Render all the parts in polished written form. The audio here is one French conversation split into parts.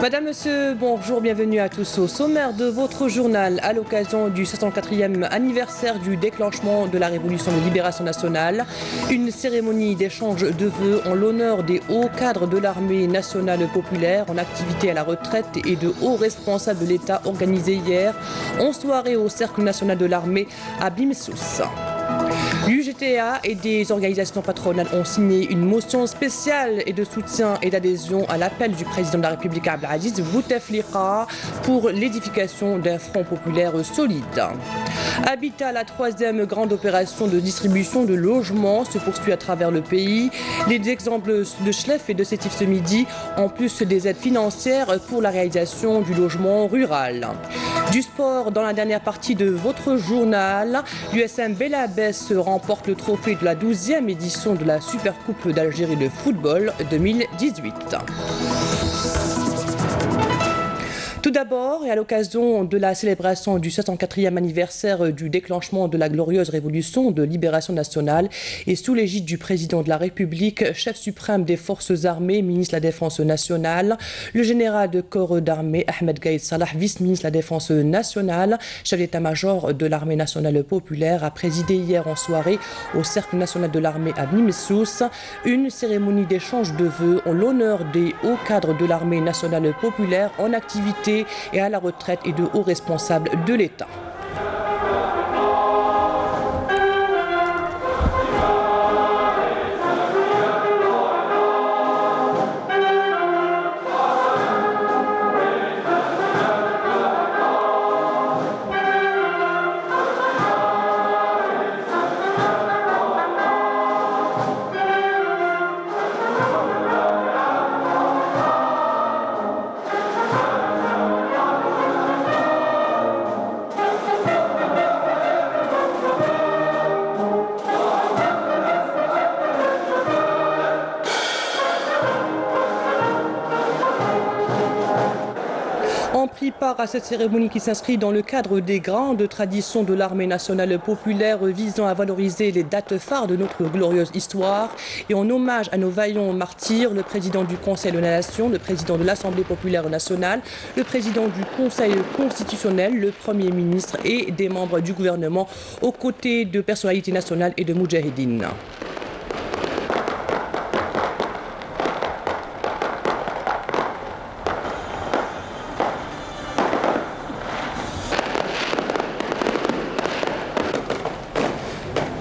Madame, Monsieur, bonjour, bienvenue à tous au sommaire de votre journal à l'occasion du 64e anniversaire du déclenchement de la Révolution de libération nationale. Une cérémonie d'échange de vœux en l'honneur des hauts cadres de l'armée nationale populaire en activité à la retraite et de hauts responsables de l'État organisée hier en soirée au Cercle national de l'armée à Bimsous. L'UGTA et des organisations patronales ont signé une motion spéciale et de soutien et d'adhésion à l'appel du président de la République Abdelaziz Bouteflika pour l'édification d'un front populaire solide. Habitat, la troisième grande opération de distribution de logements se poursuit à travers le pays. Les exemples de Schleff et de Sétif ce midi, en plus des aides financières pour la réalisation du logement rural. Du sport dans la dernière partie de votre journal, l'USM Belabès remporte le trophée de la 12e édition de la Supercoupe d'Algérie de football 2018. Tout d'abord, et à l'occasion de la célébration du 64e anniversaire du déclenchement de la glorieuse révolution de libération nationale et sous l'égide du président de la République, chef suprême des forces armées, ministre de la Défense nationale, le général de corps d'armée Ahmed Gaïd Salah, vice-ministre de la Défense nationale, chef d'état-major de l'armée nationale populaire, a présidé hier en soirée au Cercle national de l'armée à Bimsous une cérémonie d'échange de vœux en l'honneur des hauts cadres de l'armée nationale populaire en activité et à la retraite et de hauts responsables de l'État. On prit part à cette cérémonie qui s'inscrit dans le cadre des grandes traditions de l'armée nationale populaire visant à valoriser les dates phares de notre glorieuse histoire et en hommage à nos vaillants martyrs, le président du Conseil de la Nation, le président de l'Assemblée populaire nationale, le président du Conseil constitutionnel, le Premier ministre et des membres du gouvernement aux côtés de personnalités nationales et de moudjahidines.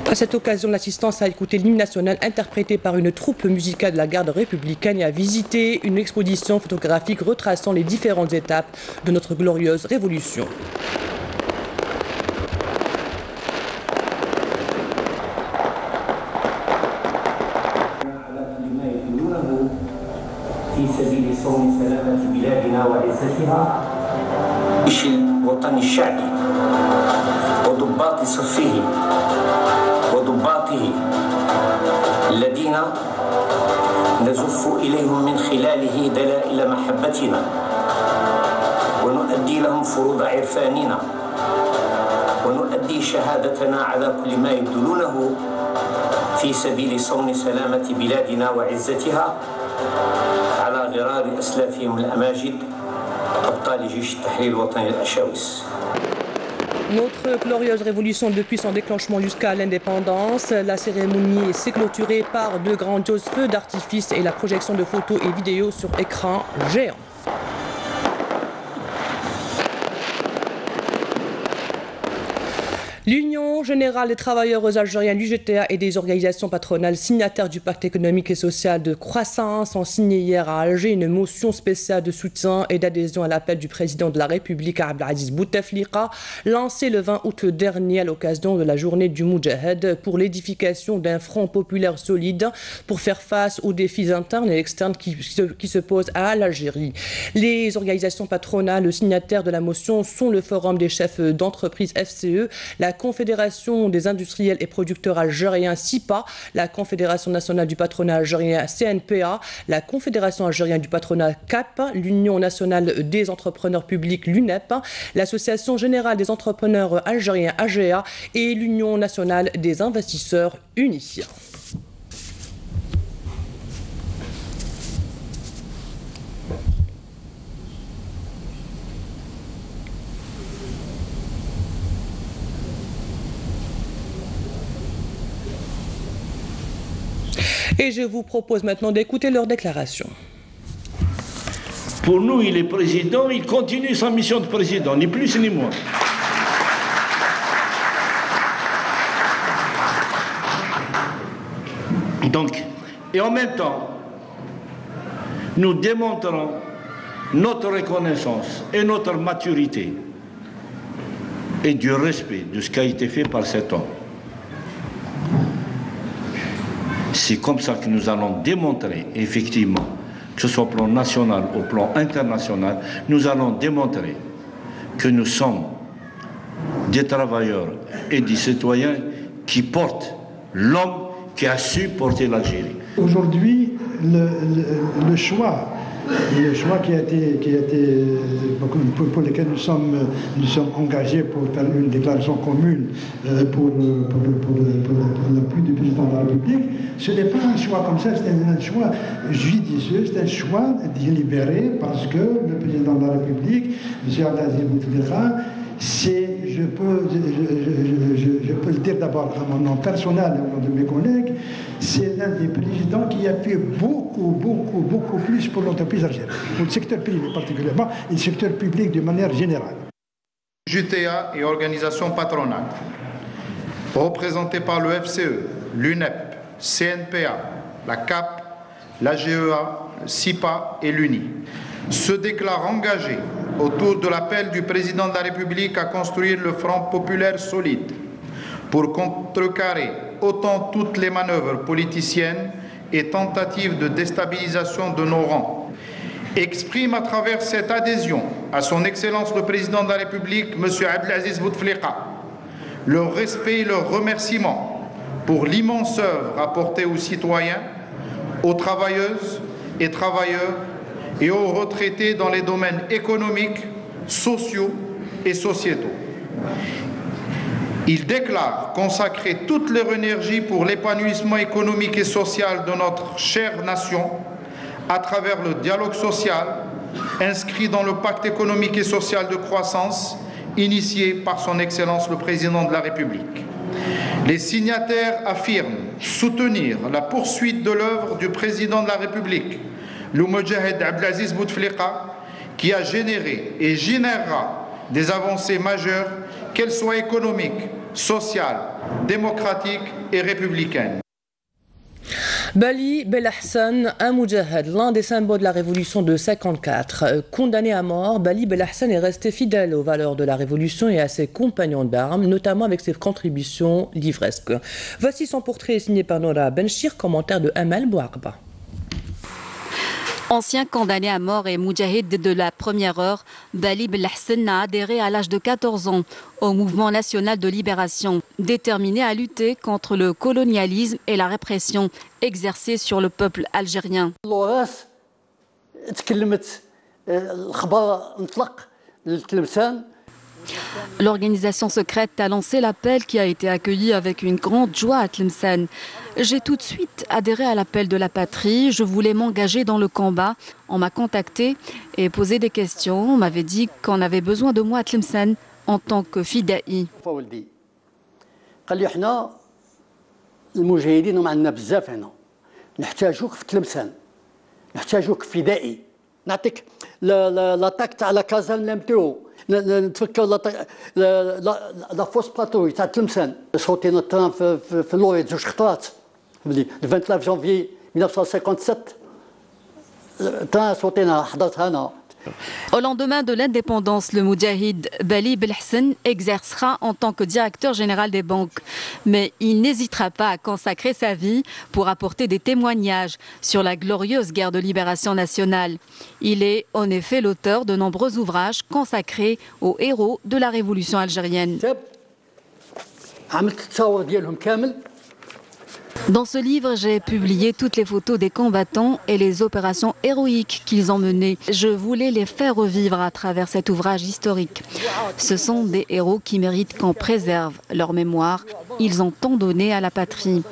À cette occasion, l'assistance a écouté l'hymne national interprété par une troupe musicale de la garde républicaine et a visité une exposition photographique retraçant les différentes étapes de notre glorieuse révolution. وضباطه الذين نزف إليهم من خلاله دلائل محبتنا ونؤدي لهم فروض عرفاننا ونؤدي شهادتنا على كل ما يبذلونه في سبيل صون سلامة بلادنا وعزتها على غرار أسلافهم الأماجد أبطال جيش التحرير الوطني الأشاوس. Notre glorieuse révolution depuis son déclenchement jusqu'à l'indépendance, la cérémonie s'est clôturée par de grandioses feux d'artifice et la projection de photos et vidéos sur écran géant. L'Union générale des travailleurs algériens, l'UGTA et des organisations patronales signataires du pacte économique et social de croissance ont signé hier à Alger une motion spéciale de soutien et d'adhésion à l'appel du président de la République Abdelaziz Bouteflika lancé le 20 août dernier à l'occasion de la journée du Moudjahed pour l'édification d'un front populaire solide pour faire face aux défis internes et externes qui se posent à l'Algérie. Les organisations patronales signataires de la motion sont le Forum des chefs d'entreprise FCE, la Confédération des industriels et producteurs algériens SIPA, la Confédération nationale du patronat algérien CNPA, la Confédération algérienne du patronat CAP, l'Union nationale des entrepreneurs publics l'UNEP, l'Association générale des entrepreneurs algériens AGA et l'Union nationale des investisseurs unis. Et je vous propose maintenant d'écouter leur déclaration. Pour nous, il est président, il continue sa mission de président, ni plus ni moins. Donc, et en même temps, nous démontrons notre reconnaissance et notre maturité et du respect de ce qui a été fait par cet homme. C'est comme ça que nous allons démontrer, effectivement, que ce soit au plan national, au plan international, nous allons démontrer que nous sommes des travailleurs et des citoyens qui portent l'homme qui a su porter l'Algérie. Aujourd'hui, le choix qui a été pour lequel nous sommes engagés pour faire une déclaration commune pour l'appui du président de la République, ce n'est pas un choix comme ça, c'est un choix judicieux, c'est un choix délibéré parce que le président de la République, M. Abdelaziz Bouteflika, je peux le dire d'abord à mon nom personnel et au nom de mes collègues, c'est l'un des présidents qui a fait beaucoup plus pour l'entreprise algérienne, pour le secteur privé particulièrement et le secteur public de manière générale. JTA et organisations patronales, représentées par le FCE, l'UNEP, CNPA, la CAP, la GEA, SIPA et l'UNI, se déclarent engagés autour de l'appel du président de la République à construire le front populaire solide pour contrecarrer autant toutes les manœuvres politiciennes et tentatives de déstabilisation de nos rangs. Exprime à travers cette adhésion à son Excellence le président de la République, M. Abdelaziz Bouteflika, leur respect et leur remerciement pour l'immense œuvre apportée aux citoyens, aux travailleuses et travailleurs et aux retraités dans les domaines économiques, sociaux et sociétaux. Il déclare consacrer toute leur énergie pour l'épanouissement économique et social de notre chère nation à travers le dialogue social inscrit dans le pacte économique et social de croissance initié par son Excellence le Président de la République. Les signataires affirment soutenir la poursuite de l'œuvre du Président de la République, le Moudjahid Abdelaziz Bouteflika, qui a généré et générera des avancées majeures, qu'elles soient économiques, sociales, démocratiques et républicaines. Bali Belahsan, un moudjahid, l'un des symboles de la révolution de 1954. Condamné à mort, Bali Belahsan est resté fidèle aux valeurs de la révolution et à ses compagnons d'armes, notamment avec ses contributions livresques. Voici son portrait signé par Nora Benchir, commentaire de Amal Bouarba. Ancien condamné à mort et moudjahid de la première heure, Bali Belahsan a adhéré à l'âge de 14 ans au mouvement national de libération, déterminé à lutter contre le colonialisme et la répression exercée sur le peuple algérien. L'organisation secrète a lancé l'appel qui a été accueilli avec une grande joie à Tlemcen. J'ai tout de suite adhéré à l'appel de la patrie. Je voulais m'engager dans le combat. On m'a contacté et posé des questions. On m'avait dit qu'on avait besoin de moi à Tlemcen en tant que fidaï. نتفكر لا فوس بلاتو تاع تلمسان صوتينا الترام في اللوريد زوج خطرات le 29 janvier 1957 الترام صوتينا حضرتها انا. Au lendemain de l'indépendance, le moudjahid Bali Belahsan exercera en tant que directeur général des banques. Mais il n'hésitera pas à consacrer sa vie pour apporter des témoignages sur la glorieuse guerre de libération nationale. Il est en effet l'auteur de nombreux ouvrages consacrés aux héros de la révolution algérienne. Dans ce livre, j'ai publié toutes les photos des combattants et les opérations héroïques qu'ils ont menées. Je voulais les faire revivre à travers cet ouvrage historique. Ce sont des héros qui méritent qu'on préserve leur mémoire. Ils ont tant donné à la patrie.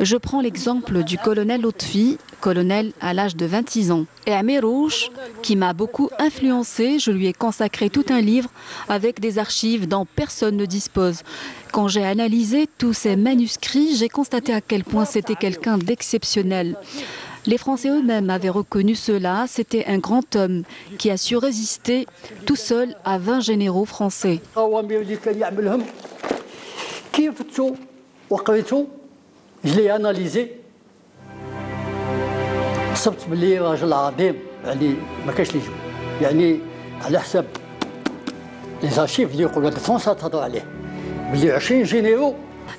Je prends l'exemple du colonel Lotfi, colonel à l'âge de 26 ans. Et Amirouche, qui m'a beaucoup influencé, je lui ai consacré tout un livre avec des archives dont personne ne dispose. Quand j'ai analysé tous ces manuscrits, j'ai constaté à quel point c'était quelqu'un d'exceptionnel. Les Français eux-mêmes avaient reconnu cela, c'était un grand homme qui a su résister tout seul à 20 généraux français. Je l'ai analysé. صبت باللي راجل عظيم يعني ما كاش اللي يجيو يعني على حساب لي زارشيف اللي يقولوا د فرنسا تهضروا عليه باللي 20 جينيرو.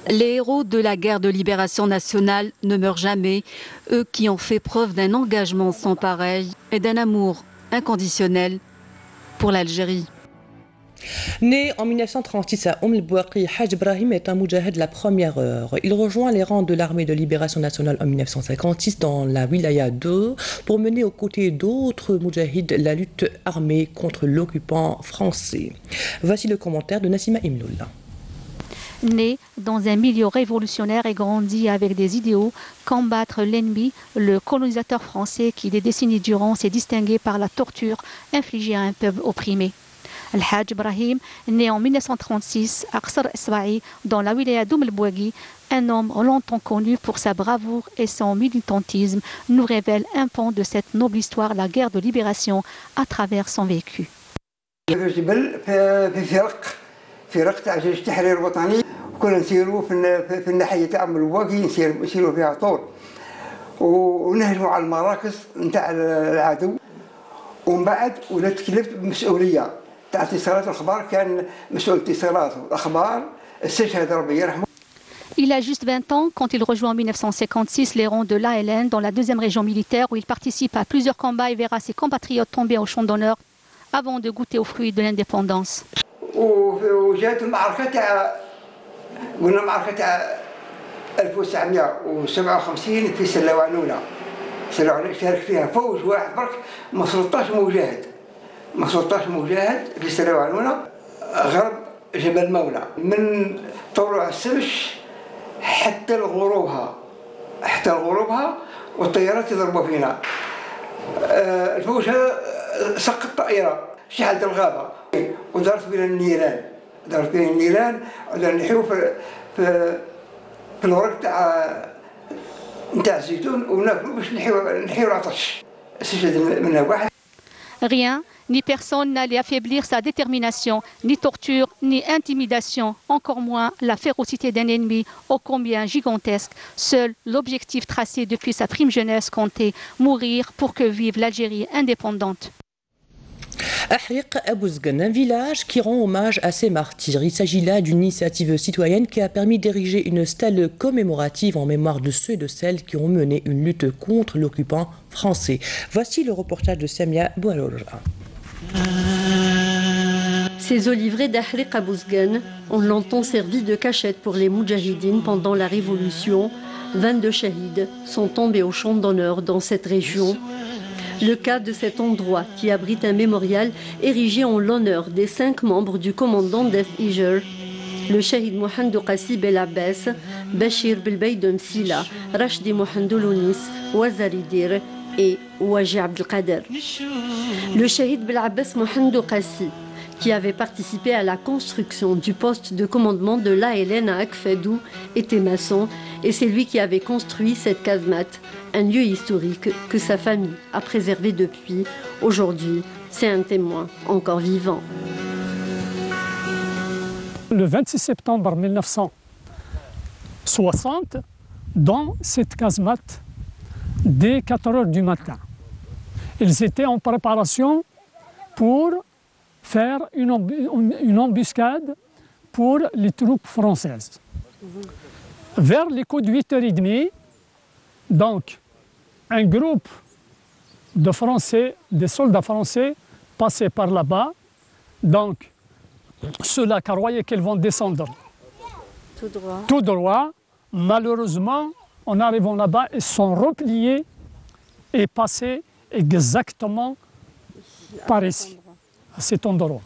Les héros de la guerre de libération nationale ne meurent jamais, eux qui ont fait preuve d'un engagement sans pareil et d'un amour inconditionnel pour l'Algérie. Né en 1936 à El-Bouaqi, Haj Brahim est un moudjahid de la première heure. Il rejoint les rangs de l'armée de libération nationale en 1956 dans la Wilaya 2 pour mener aux côtés d'autres moudjahids la lutte armée contre l'occupant français. Voici le commentaire de Nassima Imloul. Né dans un milieu révolutionnaire et grandi avec des idéaux, combattre l'ennemi, le colonisateur français qui des décennies durant s'est distingué par la torture infligée à un peuple opprimé. Al-Hajj Ibrahim, né en 1936 à Qsr Isbaï, dans la wilaya d'Oum-el-Bouaghi, un homme longtemps connu pour sa bravoure et son militantisme, nous révèle un pan de cette noble histoire, la guerre de libération, à travers son vécu. فرق تاع جيش التحرير الوطني كنا نسيروا في الناحيه تاع البواقي نسيروا فيها طول ونهجموا على المراكز نتاع العدو ومن بعد ولا تكلفت بمسؤوليه تاع اتصالات الاخبار كان مسؤول اتصالات والاخبار استشهد ربي يرحمه. Il a juste 20 ans quand il rejoint en 1956 les rangs de l'ALN dans la 2e région militaire où il participe à plusieurs combats et verra ses compatriotes tomber au champ d'honneur avant de goûter aux fruits de l'indépendance. وجات المعركه تاع قلنا معركه تاع 1957 في سلوانونه شارك فيها فوج واحد برك ما 16 مجاهد في سلوانونه غرب جبل مولى من طلوع الشمس حتى لغروبها والطيارات يضربوا فينا. الفوج هذا سقط طائره شحال الغابه ودارت بين النيران ودا نحيو في الورق تاع الزيتون وناكلو باش نحيو العطش استشهد منها واحد. Rien ni personne n'allait affaiblir sa détermination, ni torture, ni intimidation, encore moins la férocité d'un ennemi ô combien gigantesque. Seul l'objectif tracé depuis sa prime jeunesse comptait mourir pour que vive l'Algérie indépendante. Ahriq Abouzgan, un village qui rend hommage à ses martyrs. Il s'agit là d'une initiative citoyenne qui a permis d'ériger une stèle commémorative en mémoire de ceux et de celles qui ont mené une lutte contre l'occupant français. Voici le reportage de Samia Boualoja. Ces oliveraies d'Ahriq Abouzgan ont longtemps servi de cachette pour les moudjahidines pendant la Révolution. 22 shahids sont tombés au champ d'honneur dans cette région. Le cas de cet endroit qui abrite un mémorial érigé en l'honneur des 5 membres du commandant d'F-Ijer, le shahid Mohamed Qassi Bel Abbas, Bachir Belbeidon Sila, Rachdi Mohamed Lounis, Ouazaridir et Ouaji Abdelkader. Le shahid Bel Abbas Mohamed Qassi, qui avait participé à la construction du poste de commandement de l'ALN à Akfedou, était maçon et c'est lui qui avait construit cette casemate, un lieu historique que sa famille a préservé depuis. Aujourd'hui, c'est un témoin encore vivant. Le 26 septembre 1960, dans cette casemate, dès 4 h du matin, ils étaient en préparation pour faire une embuscade pour les troupes françaises. Vers les coups de 8h30, donc, un groupe de Français, des soldats français, passaient par là-bas. Donc, ceux-là croyaient qu'ils vont descendre tout droit. Malheureusement, en arrivant là-bas, ils sont repliés et passés exactement par ici, à cet endroit.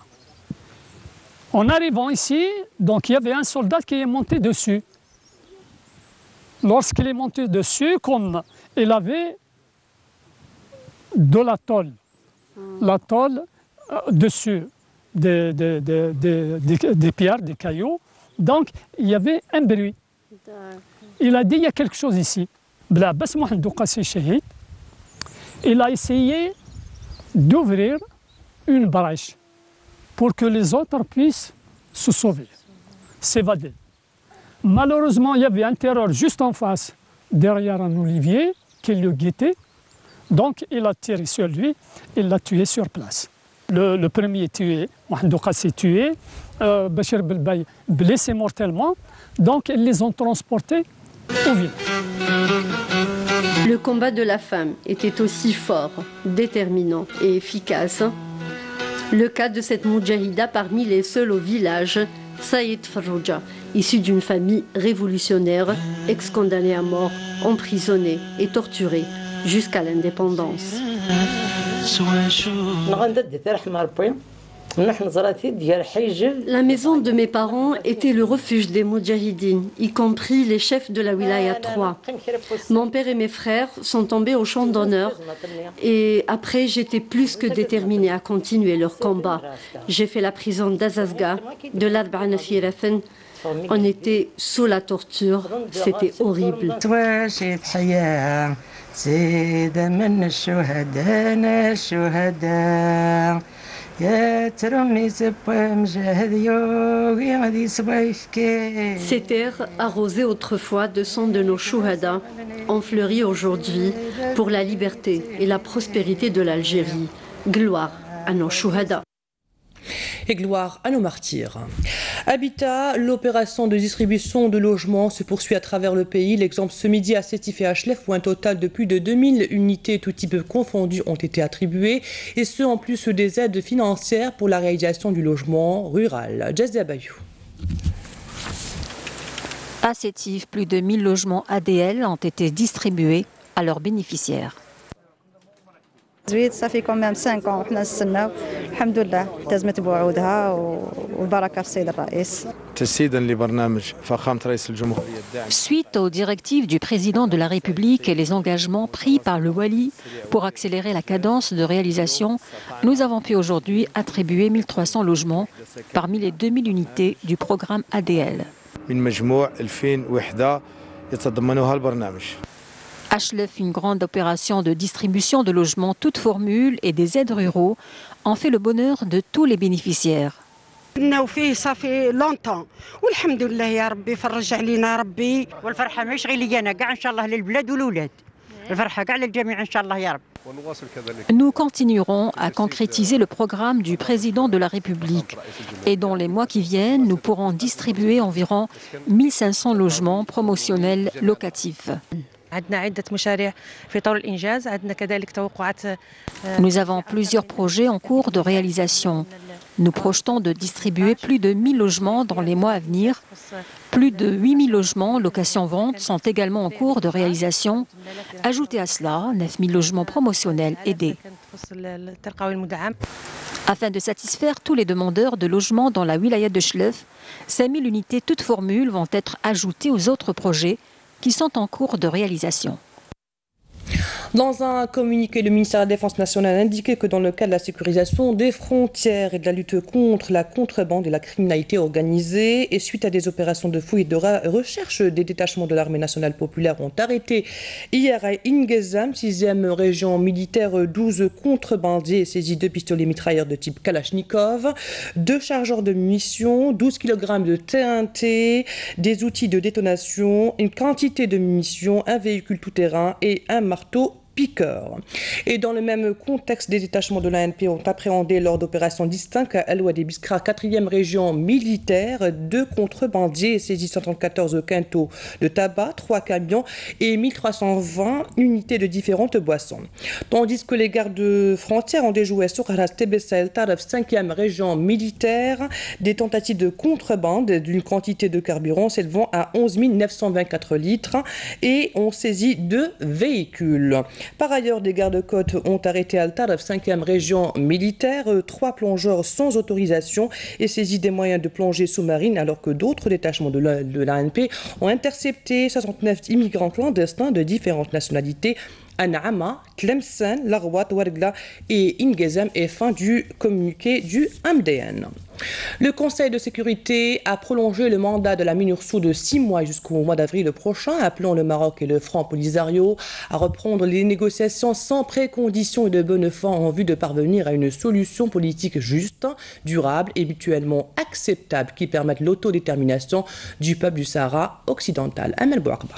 En arrivant ici, donc, il y avait un soldat qui est monté dessus. lorsqu'il est monté dessus, comme il avait de la tôle, dessus des pierres, des cailloux, donc il y avait un bruit. Il a dit il y a quelque chose ici. Il a essayé d'ouvrir une brèche pour que les autres puissent se sauver, s'évader. Malheureusement, il y avait un terreur juste en face, derrière un olivier, qui le guettait. Donc, il a tiré sur lui, il l'a tué sur place. Le premier tué, Mohamed s'est tué, Bachir Belbaï blessé mortellement. Donc, ils les ont transportés au village. Le combat de la femme était aussi fort, déterminant et efficace. Le cas de cette moudjahida parmi les seuls au village, Saïd Farrouja, issu d'une famille révolutionnaire, ex-condamné à mort, emprisonné et torturé jusqu'à l'indépendance. La maison de mes parents était le refuge des moudjahidines, y compris les chefs de la wilaya 3. Mon père et mes frères sont tombés au champ d'honneur et après j'étais plus que déterminée à continuer leur combat. J'ai fait la prison d'Azazga, de l'Arba'ana Firathen. On était sous la torture, c'était horrible. Ces terres, arrosées autrefois de sang de nos chouhada, ont fleuri aujourd'hui pour la liberté et la prospérité de l'Algérie. Gloire à nos chouhada. Et gloire à nos martyrs. Habitat, l'opération de distribution de logements se poursuit à travers le pays. L'exemple ce midi à Sétif et à Chlef où un total de plus de 2000 unités tout type confondues ont été attribuées et ce en plus des aides financières pour la réalisation du logement rural. Jazzy Abayou. À Sétif, plus de 1000 logements ADL ont été distribués à leurs bénéficiaires. Ça fait quand même 5 ans qu'on a alhamdoulilah تزمت بوعودها والبركه في السيد الرئيس. Suite aux directives du président de la République et les engagements pris par le Wali pour accélérer la cadence de réalisation, nous avons pu aujourd'hui attribuer 1300 logements parmi les 2000 unités du programme ADL. À Chlef, une grande opération de distribution de logements toutes formules et des aides ruraux en fait le bonheur de tous les bénéficiaires. صافي لونطون والحمد لله يا ربي فرج علينا ربي والفرحه ماشي غير لي انا كاع ان شاء الله للبلاد والولاد الفرحه كاع للجميع ان شاء الله يا رب. Nous continuerons à concrétiser le programme du président de la République et dans les mois qui viennent, nous pourrons distribuer environ 1500 logements promotionnels locatifs. Nous avons plusieurs projets en cours de réalisation. Nous projetons de distribuer plus de 1000 logements dans les mois à venir. Plus de 8000 logements location-vente sont également en cours de réalisation. Ajoutez à cela 9000 logements promotionnels aidés. Afin de satisfaire tous les demandeurs de logements dans la wilaya de Chlef, 5000 unités toutes formules vont être ajoutées aux autres projets qui sont en cours de réalisation. Dans un communiqué, le ministère de la Défense nationale a indiqué que dans le cadre de la sécurisation des frontières et de la lutte contre la contrebande et la criminalité organisée, et suite à des opérations de fouille et de recherche, des détachements de l'armée nationale populaire ont arrêté hier à Ingezam, 6e région militaire, 12 contrebandiers et saisi 2 pistolets mitrailleurs de type Kalachnikov, 2 chargeurs de munitions, 12 kg de TNT, des outils de détonation, une quantité de munitions, un véhicule tout-terrain et un marteau piqueur. Et dans le même contexte, des détachements de l'ANP ont appréhendé lors d'opérations distinctes à El Wadi Biskra, 4e région militaire, 2 contrebandiers et saisi 134 quintaux de tabac, 3 camions et 1320 unités de différentes boissons. Tandis que les gardes frontières ont déjoué sur Haras Tebessa El Taref, 5e région militaire, des tentatives de contrebande d'une quantité de carburant s'élevant à 11 924 litres et ont saisi 2 véhicules. Par ailleurs, des gardes-côtes ont arrêté Al-Tarf, 5e région militaire, 3 plongeurs sans autorisation et saisi des moyens de plongée sous-marine, alors que d'autres détachements de l'ANP ont intercepté 69 immigrants clandestins de différentes nationalités. An'ama, Tlemcen, Larwat, Wargla et Ingezem et fin du communiqué du MDN. Le Conseil de sécurité a prolongé le mandat de la MINURSO de 6 mois jusqu'au mois d'avril prochain, appelant le Maroc et le Front Polisario à reprendre les négociations sans préconditions et de bonne foi en vue de parvenir à une solution politique juste, durable et mutuellement acceptable qui permette l'autodétermination du peuple du Sahara occidental. Amel Bouakba.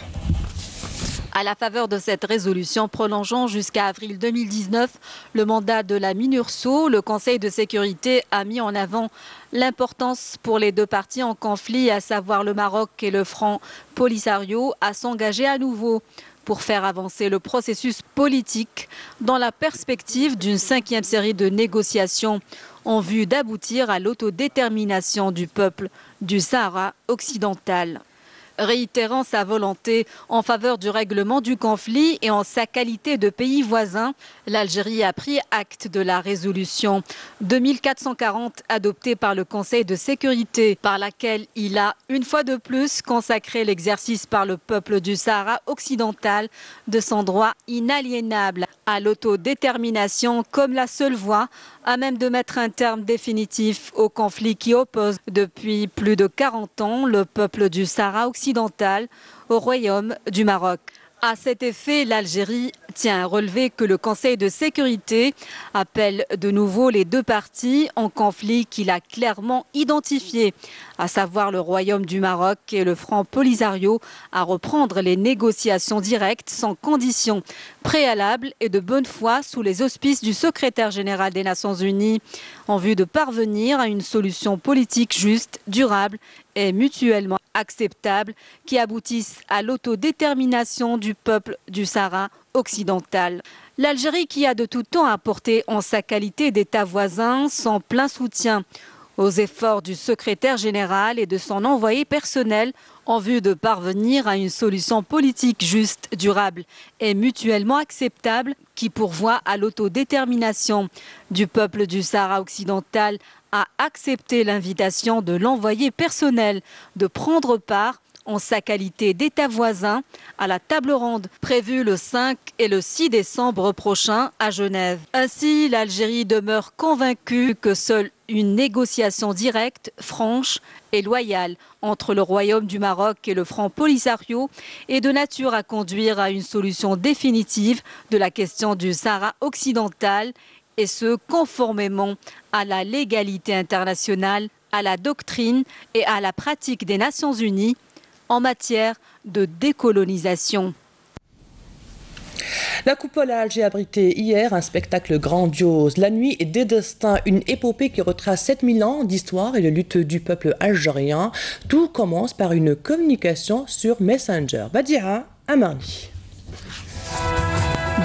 À la faveur de cette résolution prolongeant jusqu'à avril 2019 le mandat de la MINURSO, le Conseil de sécurité a mis en avant l'importance pour les deux parties en conflit, à savoir le Maroc et le Front Polisario, à s'engager à nouveau pour faire avancer le processus politique dans la perspective d'une 5e série de négociations en vue d'aboutir à l'autodétermination du peuple du Sahara occidental. Réitérant sa volonté en faveur du règlement du conflit et en sa qualité de pays voisin, l'Algérie a pris acte de la résolution 2440 adoptée par le Conseil de sécurité, par laquelle il a une fois de plus consacré l'exercice par le peuple du Sahara occidental de son droit inaliénable à l'autodétermination comme la seule voie à même de mettre un terme définitif au conflit qui oppose depuis plus de 40 ans le peuple du Sahara occidental au Royaume du Maroc. À cet effet, l'Algérie tient à relever que le Conseil de sécurité appelle de nouveau les deux parties en conflit qu'il a clairement identifié, à savoir le Royaume du Maroc et le Front Polisario, à reprendre les négociations directes sans conditions préalables et de bonne foi sous les auspices du secrétaire général des Nations Unies, en vue de parvenir à une solution politique juste, durable et mutuellement acceptable qui aboutisse à l'autodétermination du peuple du Sahara occidental. L'Algérie, qui a de tout temps apporté en sa qualité d'État voisin son plein soutien aux efforts du secrétaire général et de son envoyé personnel en vue de parvenir à une solution politique juste, durable et mutuellement acceptable qui pourvoit à l'autodétermination du peuple du Sahara occidental, a accepté l'invitation de l'envoyé personnel de prendre part en sa qualité d'État voisin à la table ronde prévue le 5 et le 6 décembre prochain à Genève. Ainsi, l'Algérie demeure convaincue que seule une négociation directe, franche et loyale entre le Royaume du Maroc et le Front Polisario est de nature à conduire à une solution définitive de la question du Sahara occidental, et ce conformément à la légalité internationale, à la doctrine et à la pratique des Nations Unies en matière de décolonisation. La coupole à Alger a abrité hier un spectacle grandiose. La nuit des destins, une épopée qui retrace 7000 ans d'histoire et de lutte du peuple algérien. Tout commence par une communication sur Messenger. Badia Amarni.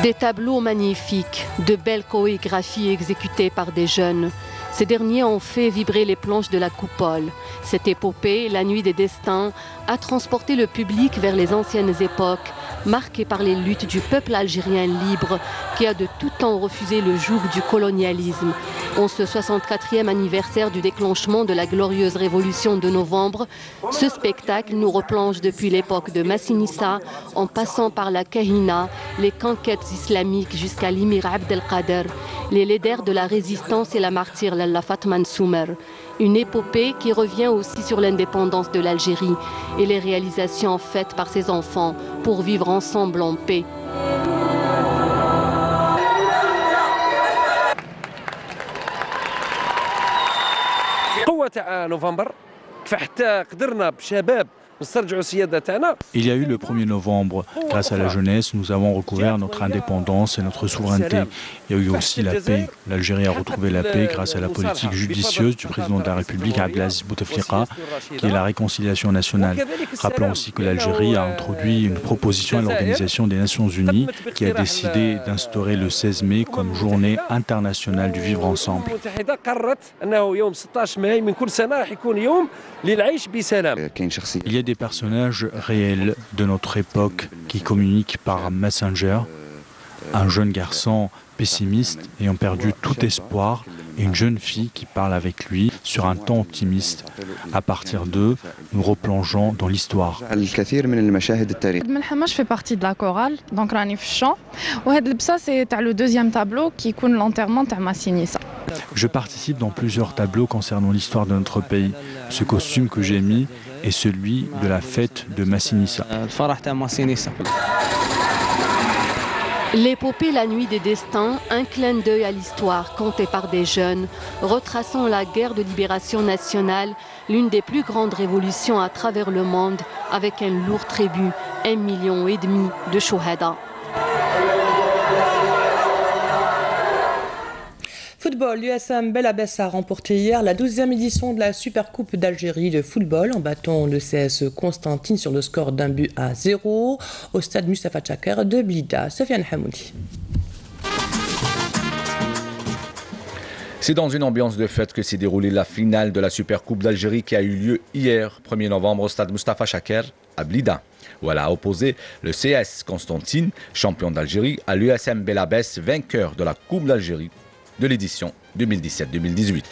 Des tableaux magnifiques, de belles chorégraphies exécutées par des jeunes. Ces derniers ont fait vibrer les planches de la coupole. Cette épopée, La Nuit des Destins, a transporté le public vers les anciennes époques, marquées par les luttes du peuple algérien libre qui a de tout temps refusé le joug du colonialisme. En ce 64e anniversaire du déclenchement de la glorieuse révolution de novembre, ce spectacle nous replonge depuis l'époque de Massinissa, en passant par la Kahina, les conquêtes islamiques jusqu'à l'émir Abdelkader, les leaders de la résistance et la martyre Lalla Fatma Soumer. Une épopée qui revient aussi sur l'indépendance de l'Algérie et les réalisations faites par ses enfants pour vivre ensemble en paix. Il y a eu le 1er novembre. Grâce à la jeunesse, nous avons recouvert notre indépendance et notre souveraineté. Il y a eu aussi la paix. L'Algérie a retrouvé la paix grâce à la politique judicieuse du président de la République, Abdelaziz Bouteflika, qui est la réconciliation nationale. Rappelons aussi que l'Algérie a introduit une proposition à l'Organisation des Nations Unies qui a décidé d'instaurer le 16 mai comme journée internationale du vivre ensemble. Il y a des personnages réels de notre époque qui communiquent par Messenger. Un jeune garçon pessimiste ayant perdu tout espoir et une jeune fille qui parle avec lui sur un ton optimiste. À partir d'eux, nous replongeons dans l'histoire. Je fais partie de la chorale, donc rani fi chant. C'est le deuxième tableau qui est l'enterrement de Massinissa. Je participe dans plusieurs tableaux concernant l'histoire de notre pays. Ce costume que j'ai mis est celui de la fête de Massinissa. L'épopée La Nuit des Destins, un clin d'œil à l'histoire contée par des jeunes, retraçant la guerre de libération nationale, l'une des plus grandes révolutions à travers le monde, avec un lourd tribut, 1,5 million de Chouhada. Football, l'USM Belabès a remporté hier la 12e édition de la Supercoupe d'Algérie de football en battant le CS Constantine sur le score d'1-0 au stade Mustafa Chaker de Blida. Sofiane Hamoudi. C'est dans une ambiance de fête que s'est déroulée la finale de la Supercoupe d'Algérie qui a eu lieu hier, 1er novembre, au stade Mustafa Chaker à Blida, où elle a opposé le CS Constantine, champion d'Algérie, à l'USM Belabès, vainqueur de la Coupe d'Algérie de l'édition 2017-2018.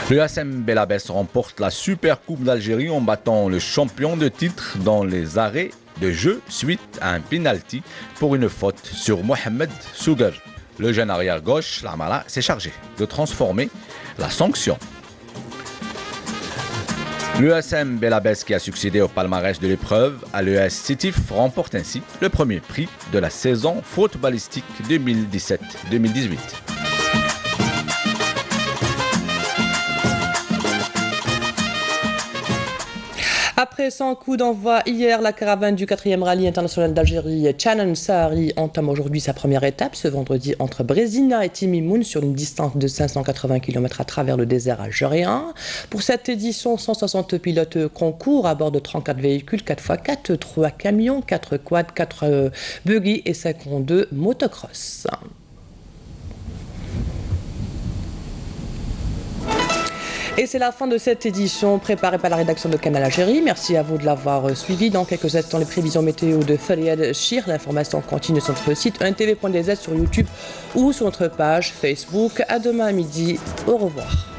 Le USM Belabès remporte la Supercoupe d'Algérie en battant le champion de titre dans les arrêts de jeu suite à un penalty pour une faute sur Mohamed Sougar. Le jeune arrière-gauche, Lamala, s'est chargé de transformer la sanction. L'USM Belabès, qui a succédé au palmarès de l'épreuve à l'ES Sétif, remporte ainsi le premier prix de la saison footballistique 2017-2018. Après 100 coups d'envoi hier, la caravane du 4e rallye international d'Algérie, Chanan Sahari, entame aujourd'hui sa première étape ce vendredi entre Brezina et Timimoun sur une distance de 580 km à travers le désert algérien. Pour cette édition, 160 pilotes concourent à bord de 34 véhicules 4x4, 3 camions, 4 quads, 4 buggy et 52 motocross. Et c'est la fin de cette édition préparée par la rédaction de Canal Algérie. Merci à vous de l'avoir suivi. Dans quelques instants, les prévisions météo de Fariad Chir. L'information continue sur notre site untv.dz, sur YouTube ou sur notre page Facebook. À demain à midi. Au revoir.